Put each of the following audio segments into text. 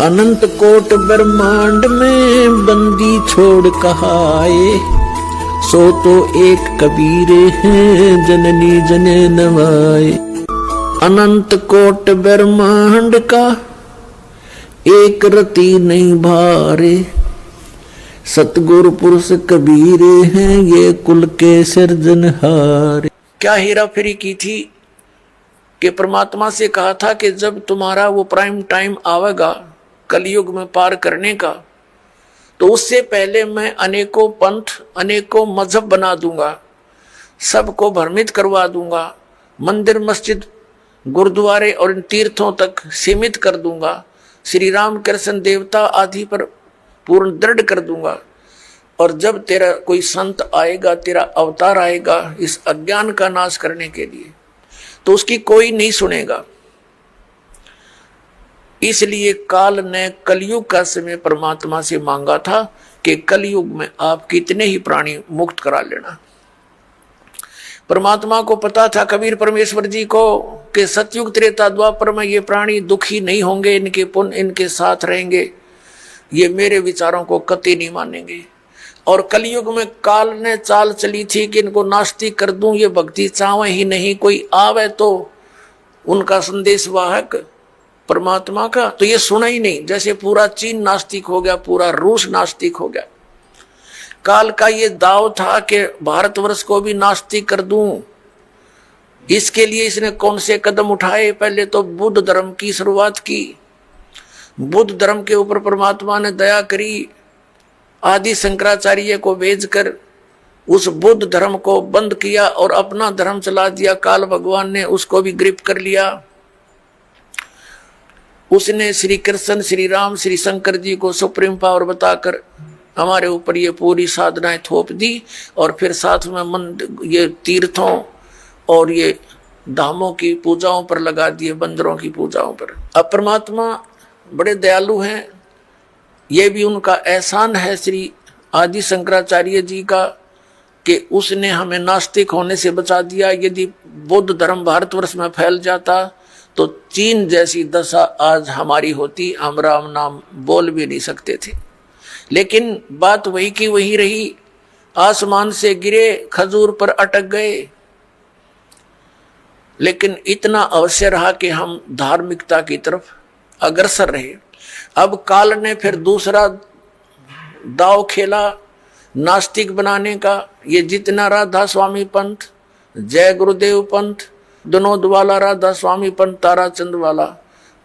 अनंत coat ब्रह्मांड में बंदी छोड़ कहाए, सो तो एक कबीरे हैं जननी जने नवाए। अनंत कोट ब्रह्मांड का एक रति नहीं भारे, सतगुरु पुरुष कबीरे हैं ये कुल के सिरजनहारे। क्या हेरा फेरी की थी कि परमात्मा से कहा था कि जब तुम्हारा वो प्राइम टाइम आवेगा कलयुग में पार करने का, तो उससे पहले मैं अनेकों पंथ अनेकों मजहब बना दूंगा, सबको भ्रमित करवा दूंगा, मंदिर मस्जिद गुरुद्वारे और इन तीर्थों तक सीमित कर दूंगा, श्री राम कृष्ण देवता आदि पर पूर्ण दृढ़ कर दूंगा। और जब तेरा कोई संत आएगा, तेरा अवतार आएगा इस अज्ञान का नाश करने के लिए, तो उसकी कोई नहीं सुनेगा। इसलिए काल ने कलयुग का समय परमात्मा से मांगा था कि कलयुग में आप कितने ही प्राणी मुक्त करा लेना। परमात्मा को पता था, कबीर परमेश्वर जी को, कि सतयुग त्रेता द्वापर में ये प्राणी दुखी नहीं होंगे, इनके पुण्य इनके साथ रहेंगे, ये मेरे विचारों को कतई नहीं मानेंगे। और कलयुग में काल ने चाल चली थी कि इनको नास्तिक कर दूं, ये भक्ति चाहे ही नहीं, कोई आवे तो उनका संदेश वाहक परमात्मा का, तो ये सुना ही नहीं। जैसे पूरा चीन नास्तिक हो गया, पूरा रूस नास्तिक हो गया। काल का ये दाव था कि भारतवर्ष को भी नास्तिक कर दूं। इसके लिए इसने कौन से कदम उठाए? पहले तो बुद्ध धर्म की शुरुआत की। बुद्ध धर्म के ऊपर परमात्मा ने दया करी, आदि शंकराचार्य को भेजकर उस बुद्ध धर्म को बंद किया और अपना धर्म चला दिया। काल भगवान ने उसको भी ग्रिप कर लिया। उसने श्री कृष्ण, श्री राम, श्री शंकर जी को सुप्रीम पावर बताकर हमारे ऊपर ये पूरी साधनाएं थोप दी, और फिर साथ में मंदिर, ये तीर्थों और ये धामों की पूजाओं पर लगा दिए, बंदरों की पूजाओं पर। अब परमात्मा बड़े दयालु हैं, ये भी उनका एहसान है श्री आदि शंकराचार्य जी का कि उसने हमें नास्तिक होने से बचा दिया। यदि बौद्ध धर्म भारतवर्ष में फैल जाता तो चीन जैसी दशा आज हमारी होती, हम राम नाम बोल भी नहीं सकते थे। लेकिन बात वही की वही रही, आसमान से गिरे, खजूर पर अटक गए। लेकिन इतना अवश्य रहा कि हम धार्मिकता की तरफ अग्रसर रहे। अब काल ने फिर दूसरा दाव खेला नास्तिक बनाने का। ये जितना राधा स्वामी पंथ, जय गुरुदेव पंथ, विनोद वाला राधा स्वामी पंथ, ताराचंद वाला,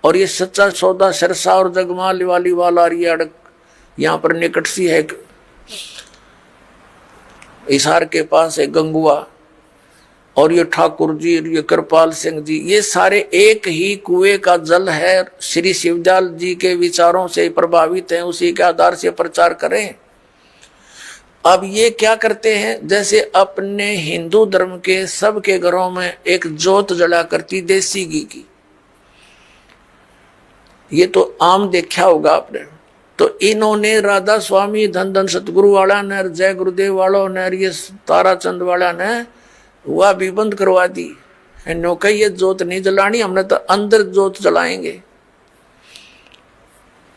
और ये सच्चा सौदा सिरसा और जगमाल वाली वाला, और ये अड़क यहाँ पर निकट सी है हिसार के पास है गंगुआ, और ये ठाकुर जी, ये कृपाल सिंह जी, ये सारे एक ही कुएं का जल है। श्री शिवजाल जी के विचारों से प्रभावित हैं, उसी के आधार से प्रचार करें। अब ये क्या करते हैं, जैसे अपने हिंदू धर्म के सबके घरों में एक जोत जला करती देसी घी की, ये तो आम देखा होगा आपने। तो इन्होंने राधा स्वामी, धन धन सतगुरु वाला ने, जय गुरुदेव वालों ने, ये ताराचंद वाला ने वह भी बंद करवा दी। इन्हों कही ये जोत नहीं जलानी, हमने तो अंदर जोत जलाएंगे।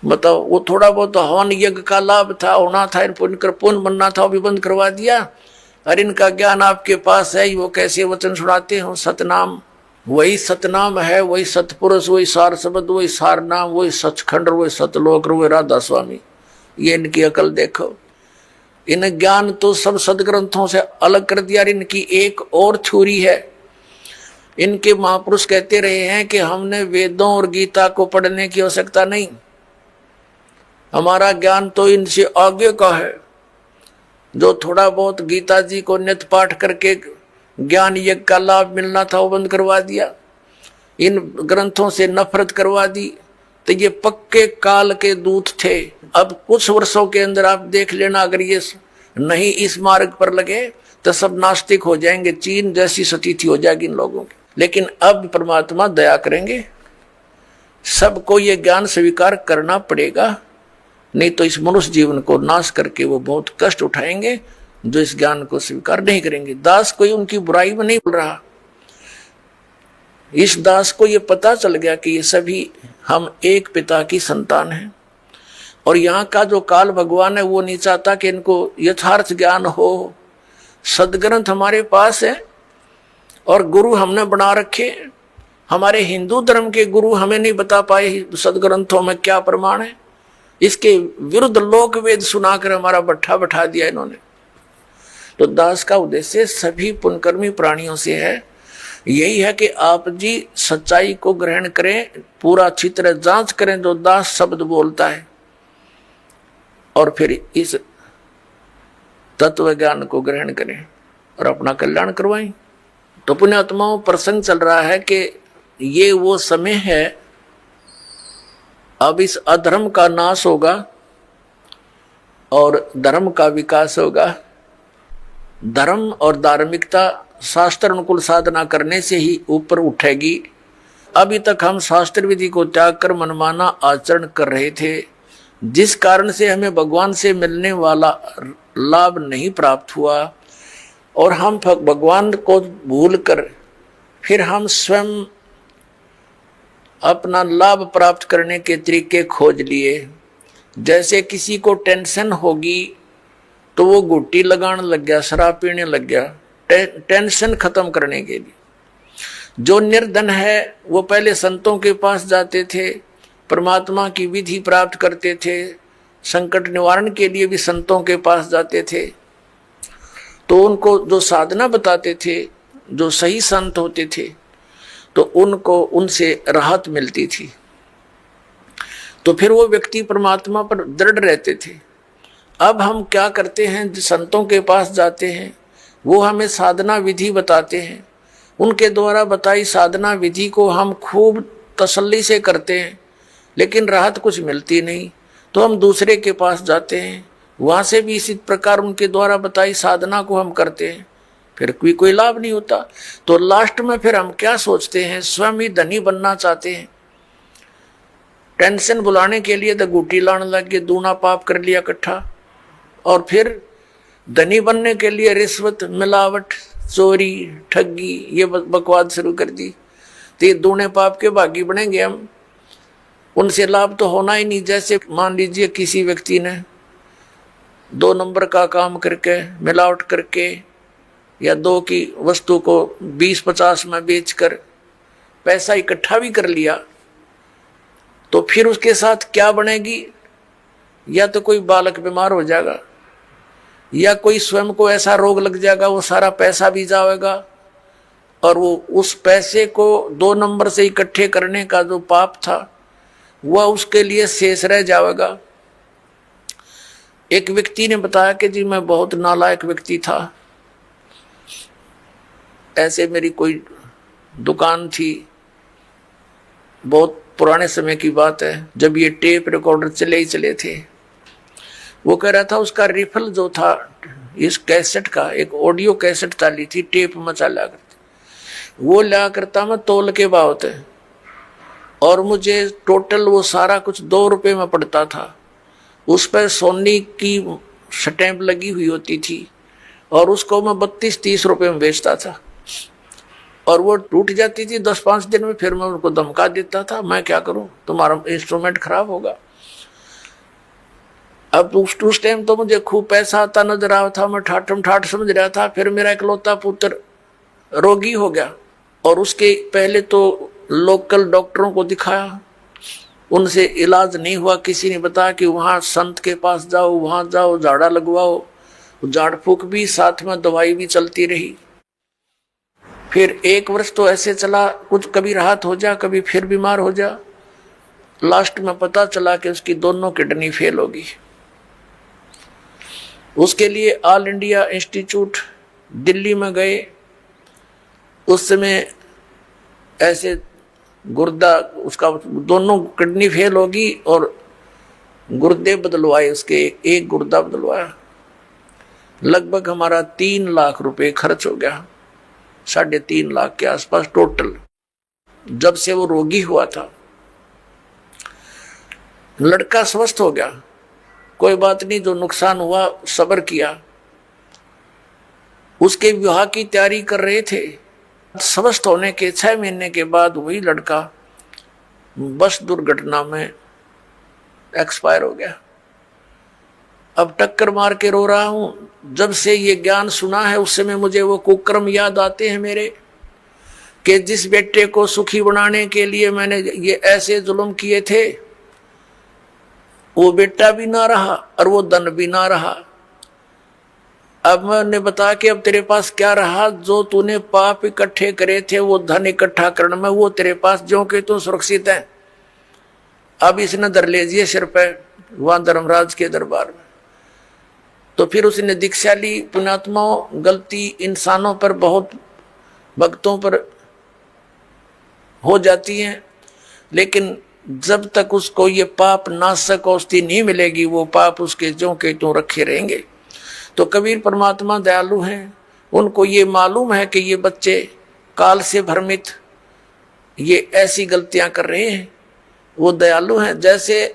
बताओ, वो थोड़ा बहुत हवन यज्ञ का लाभ था, होना था, पुण्य बनना था, वो भी बंद करवा दिया। और इनका ज्ञान आपके पास है, वो कैसे वचन सुनाते हो, सतनाम वही सतनाम है, वही सतपुरुष, वही सार शब्द, वही सार नाम, वही सचखंड, वही सतलोक, वही राधा स्वामी। ये इनकी अकल देखो। इन ज्ञान तो सब सदग्रंथों से अलग कर दिया। इनकी एक और थ्योरी है। इनके महापुरुष कहते रहे हैं कि हमने वेदों और गीता को पढ़ने की आवश्यकता नहीं, हमारा ज्ञान तो इनसे आगे का है। जो थोड़ा बहुत गीता जी को नित्य पाठ करके ज्ञान यज्ञ का लाभ मिलना था, वो बंद करवा दिया। इन ग्रंथों से नफरत करवा दी। तो ये पक्के काल के दूत थे। अब कुछ वर्षों के अंदर आप देख लेना, अगर ये नहीं इस मार्ग पर लगे तो सब नास्तिक हो जाएंगे, चीन जैसी स्थिति हो जाएगी इन लोगों की। लेकिन अब परमात्मा दया करेंगे, सबको ये ज्ञान स्वीकार करना पड़ेगा, नहीं तो इस मनुष्य जीवन को नाश करके वो बहुत कष्ट उठाएंगे जो इस ज्ञान को स्वीकार नहीं करेंगे। दास कोई उनकी बुराई में नहीं बोल रहा, इस दास को ये पता चल गया कि ये सभी हम एक पिता की संतान हैं। और यहाँ का जो काल भगवान है वो नहीं चाहता कि इनको यथार्थ ज्ञान हो। सदग्रंथ हमारे पास है और गुरु हमने बना रखे। हमारे हिंदू धर्म के गुरु हमें नहीं बता पाए सदग्रंथों में क्या प्रमाण है, इसके विरुद्ध लोक वेद सुनाकर हमारा बट्ठा बैठा दिया इन्होंने। तो दास का उद्देश्य सभी पुण्यकर्मी प्राणियों से है, यही है कि आप जी सच्चाई को ग्रहण करें, पूरा अच्छी तरह जांच करें जो दास शब्द बोलता है, और फिर इस तत्व ज्ञान को ग्रहण करें और अपना कल्याण करवाएं। तो पुण्यात्माओं, प्रसंग चल रहा है कि ये वो समय है, अब इस अधर्म का नाश होगा और धर्म का विकास होगा। धर्म और धार्मिकता शास्त्र अनुकूल साधना करने से ही ऊपर उठेगी। अभी तक हम शास्त्र विधि को त्याग कर मनमाना आचरण कर रहे थे, जिस कारण से हमें भगवान से मिलने वाला लाभ नहीं प्राप्त हुआ, और हम भगवान को भूलकर फिर हम स्वयं अपना लाभ प्राप्त करने के तरीके खोज लिए। जैसे किसी को टेंशन होगी तो वो गुट्टी लगाने लग गया, शराब पीने लग गया, टेंशन खत्म करने के लिए। जो निर्धन है वो पहले संतों के पास जाते थे, परमात्मा की विधि प्राप्त करते थे, संकट निवारण के लिए भी संतों के पास जाते थे। तो उनको जो साधना बताते थे, जो सही संत होते थे, तो उनको उनसे राहत मिलती थी। तो फिर वो व्यक्ति परमात्मा पर दृढ़ रहते थे। अब हम क्या करते हैं, संतों के पास जाते हैं, वो हमें साधना विधि बताते हैं, उनके द्वारा बताई साधना विधि को हम खूब तसल्ली से करते हैं, लेकिन राहत कुछ मिलती नहीं। तो हम दूसरे के पास जाते हैं, वहाँ से भी इसी प्रकार उनके द्वारा बताई साधना को हम करते हैं, फिर कोई लाभ नहीं होता। तो लास्ट में फिर हम क्या सोचते हैं, स्वयं ही धनी बनना चाहते हैं। टेंशन बुलाने के लिए तो गुटी लाने लग गए, दूना पाप कर लिया इकट्ठा, और फिर धनी बनने के लिए रिश्वत, मिलावट, चोरी, ठगी, ये बकवाद शुरू कर दी। तो ये दूने पाप के भागी बनेंगे हम, उनसे लाभ तो होना ही नहीं। जैसे मान लीजिए किसी व्यक्ति ने 2 नंबर का काम करके, मिलावट करके, या 2 की वस्तु को 20-50 में बेचकर पैसा इकट्ठा भी कर लिया, तो फिर उसके साथ क्या बनेगी? या तो कोई बालक बीमार हो जाएगा, या कोई स्वयं को ऐसा रोग लग जाएगा, वो सारा पैसा भी जाएगा, और वो उस पैसे को 2 नंबर से इकट्ठे करने का जो पाप था वह उसके लिए शेष रह जाएगा। एक व्यक्ति ने बताया कि जी मैं बहुत नालायक व्यक्ति था, ऐसे मेरी कोई दुकान थी, बहुत पुराने समय की बात है, जब ये टेप रिकॉर्डर चले ही चले थे। वो कह रहा था उसका रिफल जो था इस कैसेट का, एक ऑडियो कैसेट चाली थी, टेप में चला करती, वो लिया करता मैं तोल के भाव थे, और मुझे टोटल वो सारा कुछ 2 रुपये में पड़ता था। उस पर सोनी की स्टैंप लगी हुई होती थी, और उसको मैं 32-30 रुपये में बेचता था, और वो टूट जाती थी 10-5 दिन में। फिर मैं उनको धमका देता था, मैं क्या करूं, तुम्हारा इंस्ट्रूमेंट खराब होगा। अब उस टाइम तो मुझे खूब पैसा आता नजर आ था, मैं ठाठम ठाठ समझ रहा था। फिर मेरा इकलौता पुत्र रोगी हो गया, और उसके पहले तो लोकल डॉक्टरों को दिखाया, उनसे इलाज नहीं हुआ। किसी ने बताया कि वहाँ संत के पास जाओ, वहाँ जाओ, झाड़ा लगवाओ, झाड़ फूक भी साथ में दवाई भी चलती रही। फिर 1 वर्ष तो ऐसे चला, कुछ कभी राहत हो जा, कभी फिर बीमार हो जा। लास्ट में पता चला कि उसकी दोनों किडनी फेल होगी। उसके लिए ऑल इंडिया इंस्टीट्यूट दिल्ली में गए। उस समय ऐसे गुर्दा, उसका दोनों किडनी फेल होगी और गुर्दे बदलवाए, उसके एक गुर्दा बदलवाया। लगभग हमारा 3 लाख रुपए खर्च हो गया, 3.5 लाख के आसपास टोटल, जब से वो रोगी हुआ था। लड़का स्वस्थ हो गया, कोई बात नहीं, जो नुकसान हुआ सब्र किया। उसके विवाह की तैयारी कर रहे थे। स्वस्थ होने के 6 महीने के बाद वही लड़का बस दुर्घटना में एक्सपायर हो गया। अब टक्कर मार के रो रहा हूं। जब से ये ज्ञान सुना है उस समय मुझे वो कुकर्म याद आते हैं मेरे, कि जिस बेटे को सुखी बनाने के लिए मैंने ये ऐसे जुल्म किए थे, वो बेटा भी ना रहा और वो धन भी ना रहा। अब मैंने बता कि अब तेरे पास क्या रहा? जो तूने पाप इकट्ठे करे थे वो धन इकट्ठा करने में वो तेरे पास जो कि तू सुरक्षित है। अब इसने धर ले दिए सिर पे वहां धर्मराज के दरबार में। तो फिर उसने दीक्षा ली। पुण्यात्माओं, गलती इंसानों पर, बहुत भक्तों पर हो जाती है, लेकिन जब तक उसको ये पाप नाशक औषधि नहीं मिलेगी वो पाप उसके ज्यों के त्यों रखे रहेंगे। तो कबीर परमात्मा दयालु हैं, उनको ये मालूम है कि ये बच्चे काल से भ्रमित ये ऐसी गलतियां कर रहे हैं। वो दयालु हैं। जैसे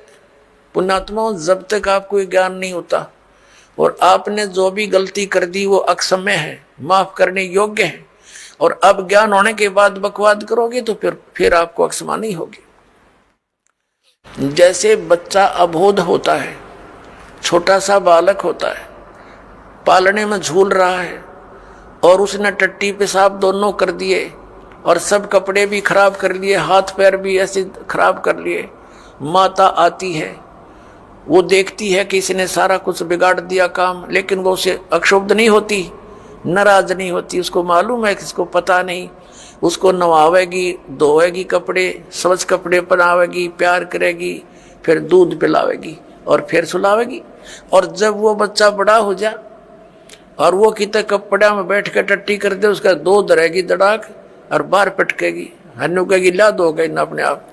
पुण्यात्माओं, जब तक आपको ये ज्ञान नहीं होता और आपने जो भी गलती कर दी वो अक्षम्य है, माफ करने योग्य है, और अब ज्ञान होने के बाद बकवाद करोगे तो फिर आपको अक्षमा नहीं होगी। जैसे बच्चा अबोध होता है, छोटा सा बालक होता है, पालने में झूल रहा है और उसने टट्टी पेशाब दोनों कर दिए और सब कपड़े भी खराब कर लिए, हाथ पैर भी ऐसे खराब कर लिए। माता आती है, वो देखती है कि इसने सारा कुछ बिगाड़ दिया काम, लेकिन वो उसे अक्षुब्ध नहीं होती, नाराज नहीं होती। उसको मालूम है कि इसको पता नहीं। उसको नवावेगी, धोएगी, कपड़े स्वच्छ कपड़े पहनावेगी, प्यार करेगी, फिर दूध पिलावेगी और फिर सुलावेगी। और जब वो बच्चा बड़ा हो जा और वो कितने कपड़ा में बैठ कर टट्टी कर दे, उसका दो धरेगी दड़ाक और बाहर पटकेगी, हन्नू कहेगी ला दो गई ना अपने आप।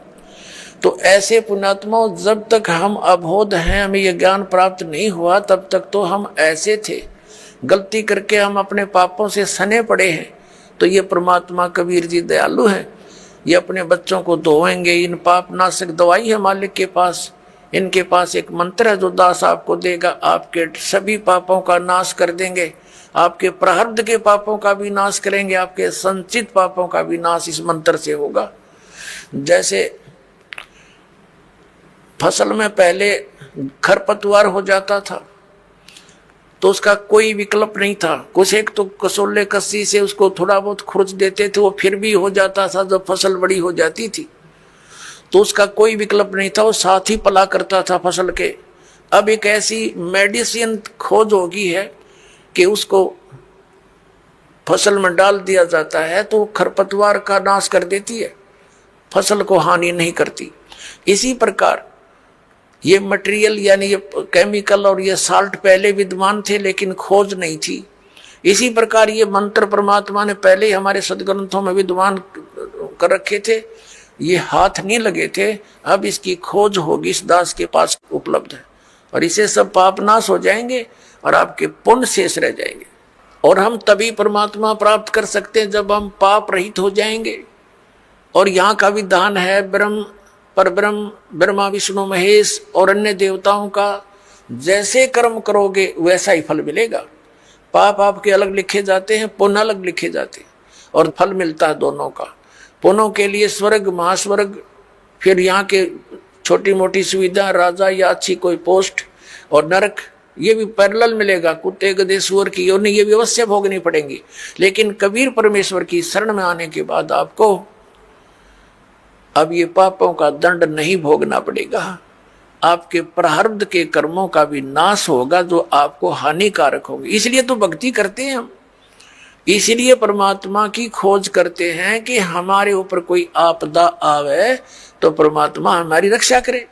तो ऐसे पुण्यात्माओं, जब तक हम अबोध हैं, हमें यह ज्ञान प्राप्त नहीं हुआ, तब तक तो हम ऐसे थे, गलती करके हम अपने पापों से सने पड़े हैं। तो ये परमात्मा कबीर जी दयालु हैं, ये अपने बच्चों को धोएंगे। इन पाप नाशक दवाई है मालिक के पास, इनके पास एक मंत्र है जो दास आपको देगा, आपके सभी पापों का नाश कर देंगे, आपके प्रारब्ध के पापों का भी नाश करेंगे, आपके संचित पापों का भी नाश इस मंत्र से होगा। जैसे फसल में पहले खरपतवार हो जाता था तो उसका कोई विकल्प नहीं था, कुछ एक तो कसोले कस्सी से उसको थोड़ा बहुत खुरच देते थे, वो फिर भी हो जाता था। जब फसल बड़ी हो जाती थी तो उसका कोई विकल्प नहीं था, वो साथ ही पला करता था फसल के। अब एक ऐसी मेडिसिन खोज होगी है कि उसको फसल में डाल दिया जाता है तो खरपतवार का नाश कर देती है, फसल को हानि नहीं करती। इसी प्रकार ये मटेरियल यानी ये केमिकल और ये साल्ट पहले विद्यमान थे लेकिन खोज नहीं थी। इसी प्रकार ये मंत्र परमात्मा ने पहले ही हमारे सदग्रंथों में विद्यमान कर रखे थे, ये हाथ नहीं लगे थे। अब इसकी खोज होगी, इस दास के पास उपलब्ध है, और इसे सब पाप नाश हो जाएंगे और आपके पुण्य शेष रह जाएंगे। और हम तभी परमात्मा प्राप्त कर सकते हैं जब हम पाप रहित हो जाएंगे। और यहाँ का विधान है ब्रह्म परब्रह्म, ब्रह्मा विष्णु महेश और अन्य देवताओं का जैसे कर्म करोगे वैसा ही फल मिलेगा। पाप आपके अलग लिखे जाते हैं, पुण्य अलग लिखे जाते हैं, और फल मिलता है दोनों का। पुण्यों के लिए स्वर्ग, महास्वर्ग, फिर यहाँ के छोटी मोटी सुविधा, राजा या अच्छी कोई पोस्ट, और नरक ये भी पैरेलल मिलेगा। कुत्ते गधे सूअर की योनि ये भी अवश्य भोगनी पड़ेंगी, लेकिन कबीर परमेश्वर की शरण में आने के बाद आपको अब ये पापों का दंड नहीं भोगना पड़ेगा। आपके प्रारब्ध के कर्मों का भी नाश होगा जो आपको हानिकारक होंगे। इसलिए तो भक्ति करते हैं हम, इसलिए परमात्मा की खोज करते हैं कि हमारे ऊपर कोई आपदा आवे तो परमात्मा हमारी रक्षा करे।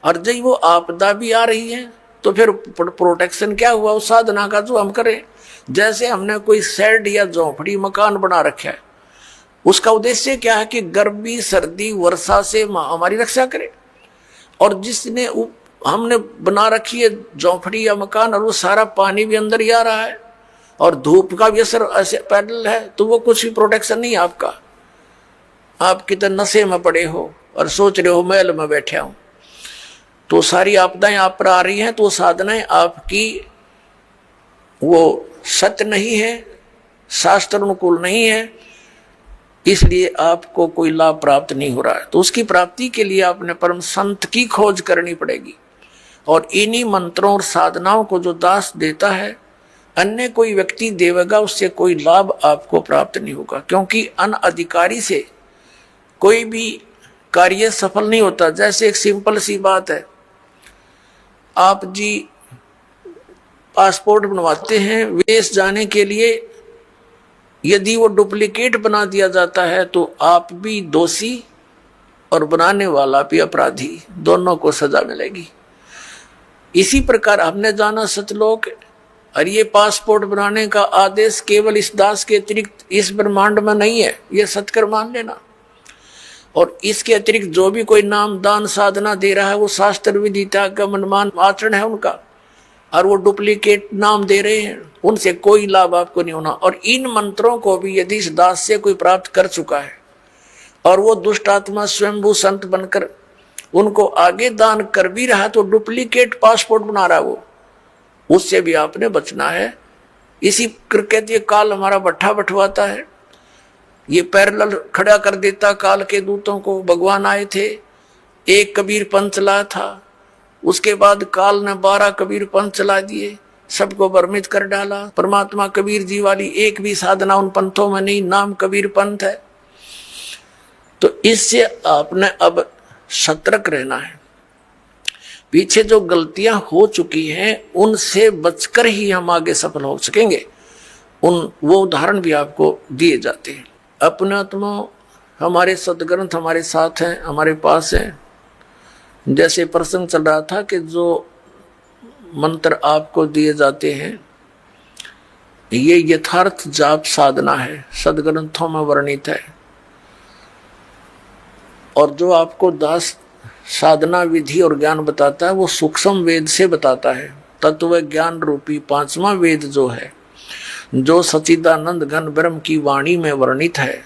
और जब वो आपदा भी आ रही है तो फिर प्रोटेक्शन क्या हुआ उस साधना का जो हम करें। जैसे हमने कोई शेड या झोंपड़ी मकान बना रखा है, उसका उद्देश्य क्या है कि गर्मी सर्दी वर्षा से हमारी रक्षा करे। और जिसने हमने बना रखी है झोंपड़ी या मकान और वो सारा पानी भी अंदर ही आ रहा है और धूप का भी असर ऐसे पैदल है, तो वो कुछ भी प्रोटेक्शन नहीं आपका। आप कितने नशे में पड़े हो और सोच रहे हो महल में बैठे हो, तो सारी आपदाएं आप पर आ रही हैं, तो साधनाएं आपकी वो सत्य नहीं है, शास्त्र अनुकूल नहीं है, इसलिए आपको कोई लाभ प्राप्त नहीं हो रहा है। तो उसकी प्राप्ति के लिए आपने परम संत की खोज करनी पड़ेगी। और इन्हीं मंत्रों और साधनाओं को जो दास देता है, अन्य कोई व्यक्ति देवेगा, उससे कोई लाभ आपको प्राप्त नहीं होगा, क्योंकि अनअधिकारी से कोई भी कार्य सफल नहीं होता। जैसे एक सिंपल सी बात है, आप जी पासपोर्ट बनवाते हैं विदेश जाने के लिए, यदि वो डुप्लीकेट बना दिया जाता है तो आप भी दोषी और बनाने वाला भी अपराधी, दोनों को सजा मिलेगी। इसी प्रकार हमने जाना सतलोक, और ये पासपोर्ट बनाने का आदेश केवल इस दास के अतिरिक्त इस ब्रह्मांड में नहीं है, ये सत्कर मान लेना। और इसके अतिरिक्त जो भी कोई नाम दान साधना दे रहा है वो शास्त्र विदिता का मनमान आचरण है उनका, और वो डुप्लीकेट नाम दे रहे हैं, उनसे कोई लाभ आपको नहीं होना। और इन मंत्रों को भी यदि इस दास से कोई प्राप्त कर चुका है और वो दुष्ट आत्मा स्वयंभू संत बनकर उनको आगे दान कर भी रहा, तो डुप्लीकेट पासपोर्ट बना रहा है वो, उससे भी आपने बचना है। इसी कहते काल हमारा भट्ठा बंटवाता है, ये पैरेलल खड़ा कर देता काल के दूतों को। भगवान आए थे, एक कबीर पंथ चला था, उसके बाद काल ने 12 कबीर पंथ चला दिए, सबको भ्रमित कर डाला। परमात्मा कबीर जी वाली एक भी साधना उन पंथों में नहीं, नाम कबीर पंथ है। तो इससे आपने अब सतर्क रहना है। पीछे जो गलतियां हो चुकी हैं उनसे बचकर ही हम आगे सफल हो सकेंगे। वो उदाहरण भी आपको दिए जाते हैं। अपने आत्मा हमारे सदग्रंथ हमारे साथ हैं, हमारे पास हैं। जैसे प्रसंग चल रहा था कि जो मंत्र आपको दिए जाते हैं ये यथार्थ जाप साधना है, सदग्रंथों में वर्णित है। और जो आपको दास साधना विधि और ज्ञान बताता है वो सूक्ष्म वेद से बताता है। तत्व ज्ञान रूपी 5वां वेद जो है, जो सच्चिदानंद घन ब्रह्म की वाणी में वर्णित है,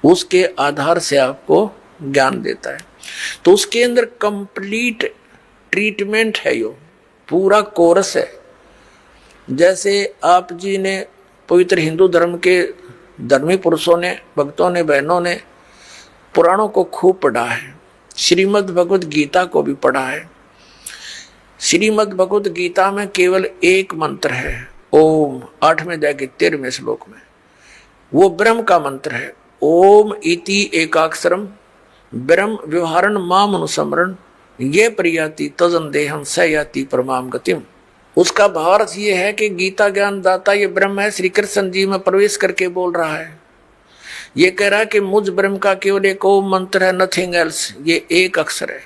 उसके आधार से आपको ज्ञान देता है। तो उसके अंदर कंप्लीट ट्रीटमेंट है, यो पूरा कोर्स है। जैसे आप जी ने पवित्र हिंदू धर्म के धर्मी पुरुषों ने, भक्तों ने, बहनों ने पुराणों को खूब पढ़ा है, श्रीमद् भगवद गीता को भी पढ़ा है। श्रीमद् भगवद गीता में केवल एक मंत्र है, ओम, 8वें अध्याय के 13वें श्लोक में, वो ब्रह्म का मंत्र है। ओम इति एकाक्षरम ब्रह्म व्यवहारण माम अनुस्मरण ये प्रयाति तजन देहम स याति परमाम गतिम। उसका भावार्थ ये है कि गीता ज्ञान दाता ये ब्रह्म है, श्री कृष्ण जी में प्रवेश करके बोल रहा है। ये कह रहा है कि मुझ ब्रह्म का केवल एक ओम मंत्र है, नथिंग एल्स, ये एक अक्षर है।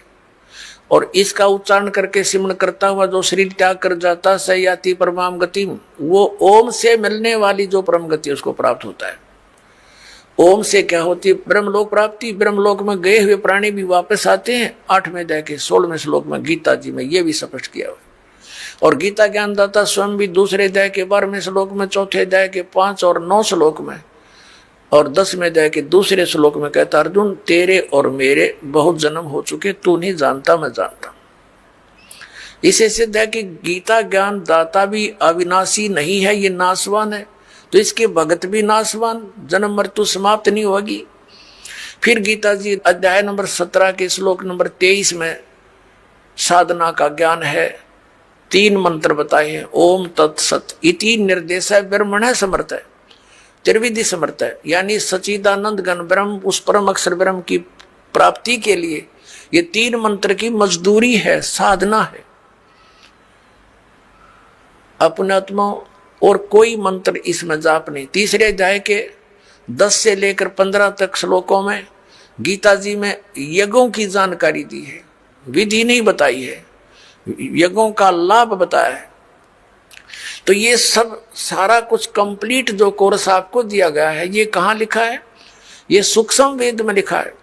और इसका उच्चारण करके सिमरण करता हुआ जो शरीर त्याग कर जाता स याति परमाम गतिम, वो ओम से मिलने वाली जो परम गति उसको प्राप्त होता है। ओम से क्या होती है? ब्रह्मलोक प्राप्ति। ब्रह्मलोक में गए हुए प्राणी भी वापस आते हैं। 8वें अध्याय के 16वें श्लोक में गीता जी में ये भी स्पष्ट किया हुआ। और गीता ज्ञानदाता स्वयं भी दूसरे अध्याय के 12वें श्लोक में, चौथे अध्याय के 5 और 9 श्लोक में और 10वें अध्याय के दूसरे श्लोक में कहता, अर्जुन तेरे और मेरे बहुत जन्म हो चुके, तू नहीं जानता मैं जानता। इसे सिद्ध है कि गीता ज्ञान दाता भी अविनाशी नहीं है, ये नाशवान है। तो इसके भगत भी नाशवान, जन्म मृत्यु समाप्त नहीं होगी। फिर गीता जी अध्याय नंबर 17 के श्लोक नंबर 23 में साधना का ज्ञान है। 3 मंत्र बताए हैं, ओम तत्सत इति निर्देश है, ब्रह्मण समर्थ है, त्रिविधि समर्थ है, यानी सच्चिदानंद घन ब्रह्म, उस परम अक्षर ब्रह्म की प्राप्ति के लिए ये 3 मंत्र की मजदूरी है, साधना है। अपने आत्मा और कोई मंत्र इसमें जाप नहीं। तीसरे अध्याय के 10 से लेकर 15 तक श्लोकों में गीता जी में यज्ञों की जानकारी दी है, विधि नहीं बताई है, यज्ञों का लाभ बताया है। तो ये सब सारा कुछ कंप्लीट जो कोर्स आपको दिया गया है, ये कहाँ लिखा है? ये सूक्ष्म वेद में लिखा है।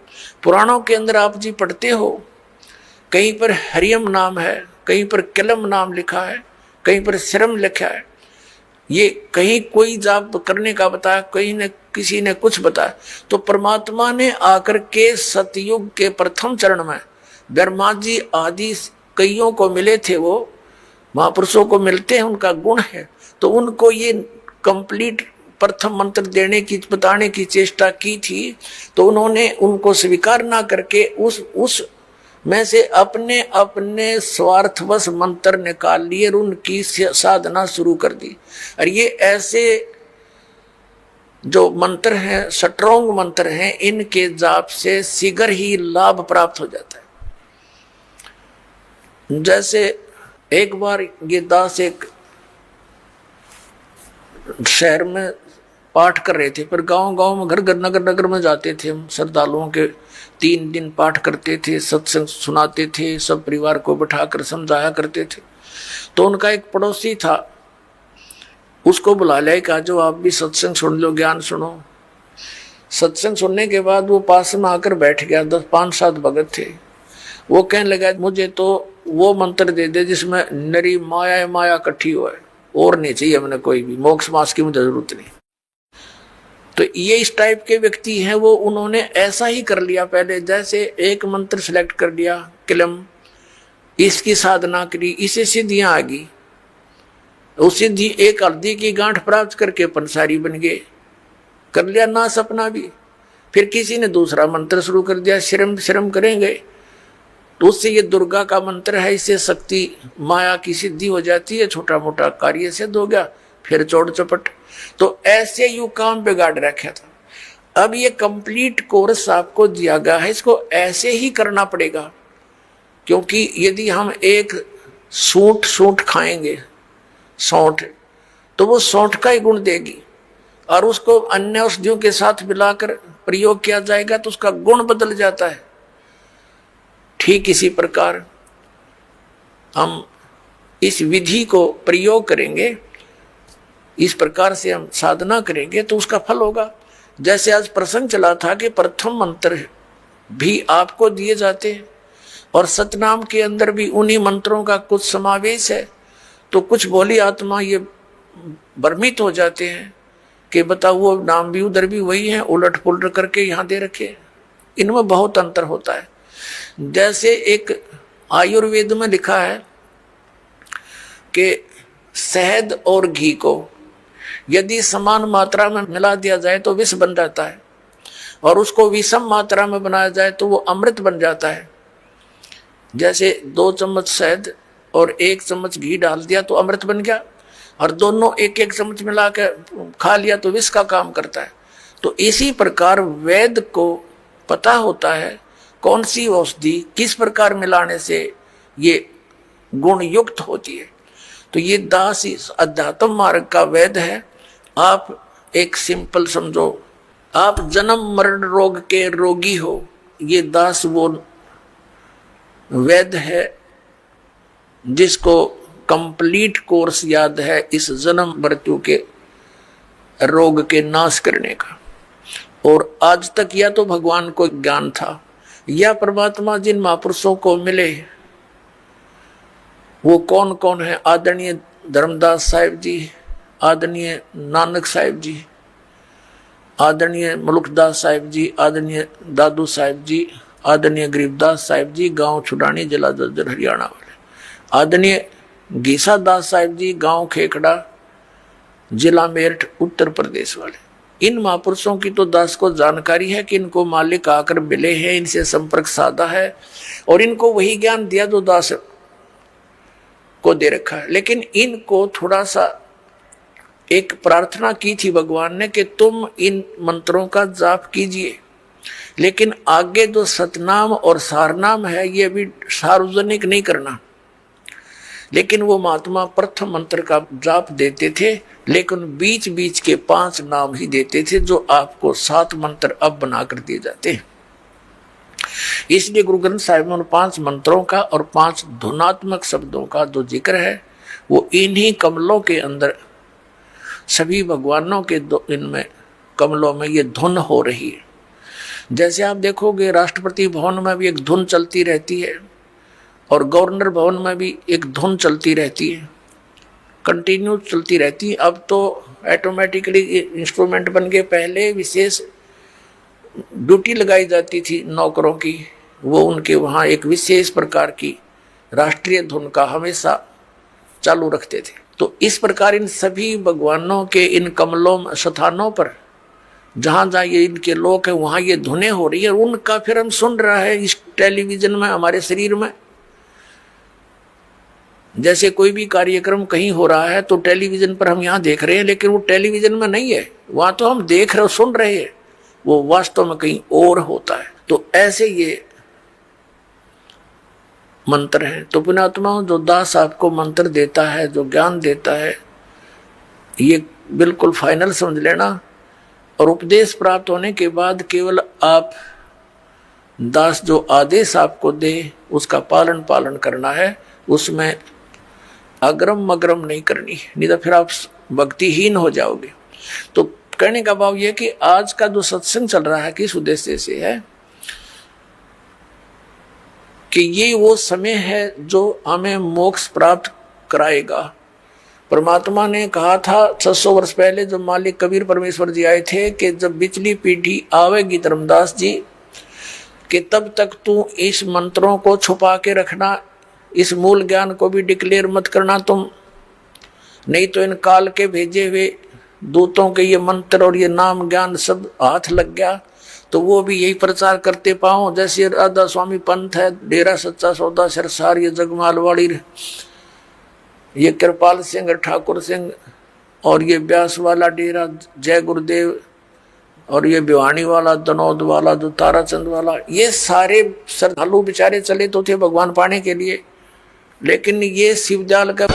पुराणों के अंदर आप जी पढ़ते हो, कहीं पर हरियम नाम है, कहीं पर कलम नाम लिखा है, कहीं पर श्रम लिखा है। ये कहीं कोई जाप करने का बताया, कहीं ने किसी ने कुछ बताया। तो परमात्मा ने आकर के सतयुग के प्रथम चरण में ब्रह्मा जी आदि कईयों को मिले थे, वो महापुरुषों को मिलते हैं, उनका गुण है। तो उनको ये कंप्लीट प्रथम मंत्र देने की बताने की चेष्टा की थी, तो उन्होंने उनको स्वीकार ना करके उस में से अपने अपने स्वार्थवश मंत्र निकाल लिए और उनकी साधना शुरू कर दी। और ये ऐसे जो मंत्र हैं, स्ट्रॉन्ग मंत्र हैं, इनके जाप से शीघ्र ही लाभ प्राप्त हो जाता है। जैसे एक बार ये दास एक शहर में पाठ कर रहे थे, पर गांव गांव में, घर घर नगर नगर में जाते थे हम, श्रद्धालुओं के 3 दिन पाठ करते थे, सत्संग सुनाते थे, सब परिवार को बिठाकर समझाया करते थे। तो उनका एक पड़ोसी था, उसको बुला लिया, कहा जो आप भी सत्संग सुन लो, ज्ञान सुनो। सत्संग सुनने के बाद वो पास में आकर बैठ गया। 5-7 भगत थे। वो कहने लगा मुझे तो वो मंत्र दे दे जिसमें नरी माया माया इकट्ठी हो, और नहीं चाहिए हमने कोई भी, मोक्ष मास की मुझे जरूरत नहीं। तो ये इस टाइप के व्यक्ति हैं, वो उन्होंने ऐसा ही कर लिया। पहले जैसे एक मंत्र सिलेक्ट कर लिया, किलम, इसकी साधना करी, इसे सिद्धियां आ गई। उस सिद्धि एक हल्दी की गांठ प्राप्त करके पंसारी बन गए, कर लिया ना सपना भी। फिर किसी ने दूसरा मंत्र शुरू कर दिया, श्रम श्रम करेंगे, तो उससे ये दुर्गा का मंत्र है, इससे शक्ति माया की सिद्धि हो जाती है, छोटा मोटा कार्य सिद्ध हो गया, फिर चौड़ चपट। तो ऐसे यू काम बिगाड़ रखा था। अब ये कंप्लीट कोर्स आपको दिया गया है, इसको ऐसे ही करना पड़ेगा, क्योंकि यदि हम एक सूंठ खाएंगे, सौंठ, तो वो सौंठ का ही गुण देगी, और उसको अन्य औषधियों के साथ मिलाकर प्रयोग किया जाएगा तो उसका गुण बदल जाता है। ठीक इसी प्रकार हम इस विधि को प्रयोग करेंगे, इस प्रकार से हम साधना करेंगे तो उसका फल होगा। जैसे आज प्रसंग चला था कि प्रथम मंत्र भी आपको दिए जाते हैं, और सतनाम के अंदर भी उन्हीं मंत्रों का कुछ समावेश है। तो कुछ भोली आत्मा ये भ्रमित हो जाते हैं कि बताओ वो नाम भी उधर भी वही है, उलट पुलट करके यहाँ दे रखे। इनमें बहुत अंतर होता है। जैसे एक आयुर्वेद में लिखा है कि शहद और घी को यदि समान मात्रा में मिला दिया जाए तो विष बन जाता है, और उसको विषम मात्रा में बनाया जाए तो वो अमृत बन जाता है। जैसे 2 चम्मच शहद और 1 चम्मच घी डाल दिया तो अमृत बन गया, और दोनों 1-1 चम्मच मिला के खा लिया तो विष का काम करता है। तो इसी प्रकार वेद को पता होता है कौन सी औषधि किस प्रकार मिलाने से ये गुण युक्त होती है। तो ये दास इस अध्यात्म मार्ग का वेद है। आप एक सिंपल समझो, आप जन्म मरण रोग के रोगी हो, ये दास वो वेद है जिसको कंप्लीट कोर्स याद है इस जन्म मृत्यु के रोग के नाश करने का। और आज तक या तो भगवान को ज्ञान था, या परमात्मा जिन महापुरुषों को मिले वो कौन कौन है, आदरणीय धर्मदास साहिब जी, आदरणीय नानक साहिब जी, आदरणीय मुलुकदास साहिब जी, आदरणीय दादू साहिब जी, आदरणीय गरीबदास साहिब जी, गांव छुडानी, जिला जज्जर हरियाणा वाले, आदरणीय गीसा दास साहिब जी, गांव खेकड़ा, जिला मेरठ उत्तर प्रदेश वाले। इन महापुरुषों की तो दास को जानकारी है कि इनको मालिक आकर मिले हैं, इनसे संपर्क साधा है, और इनको वही ज्ञान दिया जो दास को दे रखा है। लेकिन इनको थोड़ा सा एक प्रार्थना की थी भगवान ने कि तुम इन मंत्रों का जाप कीजिए, लेकिन आगे जो सतनाम और सारनाम है ये भी सार्वजनिक नहीं करना। लेकिन वो महात्मा प्रथम मंत्र का जाप देते थे, लेकिन बीच बीच के 5 नाम ही देते थे, जो आपको 7 मंत्र अब बनाकर दिए जाते हैं। इसलिए गुरु ग्रंथ साहिब में उन 5 मंत्रों का और 5 धुनात्मक शब्दों का जो जिक्र है वो इन्हीं कमलों के अंदर, सभी भगवानों के इनमें कमलों में ये धुन हो रही है। जैसे आप देखोगे राष्ट्रपति भवन में भी एक धुन चलती रहती है, और गवर्नर भवन में भी एक धुन चलती रहती है, कंटिन्यू चलती रहती है। अब तो ऑटोमेटिकली इंस्ट्रूमेंट बन के, पहले विशेष ड्यूटी लगाई जाती थी नौकरों की, वो उनके वहाँ एक विशेष प्रकार की राष्ट्रीय धुन का हमेशा चालू रखते थे। तो इस प्रकार इन सभी भगवानों के इन कमलों स्थानों पर जहां जहां ये इनके लोक है वहां ये धुनें हो रही है, उनका फिर हम सुन रहा है इस टेलीविजन में, हमारे शरीर में। जैसे कोई भी कार्यक्रम कहीं हो रहा है तो टेलीविजन पर हम यहाँ देख रहे हैं, लेकिन वो टेलीविजन में नहीं है, वहां तो हम देख रहे, सुन रहे हैं, वो वास्तव में कहीं और होता है। तो ऐसे ये मंत्र हैं। तो पुण्यात्मा जो दास आपको मंत्र देता है, जो ज्ञान देता है, ये बिल्कुल फाइनल समझ लेना। और उपदेश प्राप्त होने के बाद केवल आप दास जो आदेश आपको दे उसका पालन करना है, उसमें अग्रम मग्रम नहीं करनी, नहीं तो फिर आप भक्तिहीन हो जाओगे। तो कहने का भाव यह कि आज का जो सत्संग चल रहा है किस उद्देश्य से है कि ये वो समय है जो हमें मोक्ष प्राप्त कराएगा। परमात्मा ने कहा था 600 वर्ष पहले जब मालिक कबीर परमेश्वर जी आए थे कि जब बिचली पीढ़ी आवेगी धर्मदास जी कि तब तक तू इस मंत्रों को छुपा के रखना, इस मूल ज्ञान को भी डिक्लेयर मत करना तुम, नहीं तो इन काल के भेजे हुए दूतों के ये मंत्र और ये नाम ज्ञान सब हाथ लग गया तो वो भी यही प्रचार करते पाओ। जैसे राधा स्वामी पंथ है, डेरा सच्चा सौदा सिरसार, ये जगमालवाड़ी, ये कृपाल सिंह ठाकुर सिंह, और ये ब्यास वाला डेरा जय गुरुदेव, और ये भिवानी वाला, दनौद वाला, जो ताराचंद वाला, ये सारे श्रद्धालु बेचारे चले तो थे भगवान पाने के लिए, लेकिन ये शिवजाल का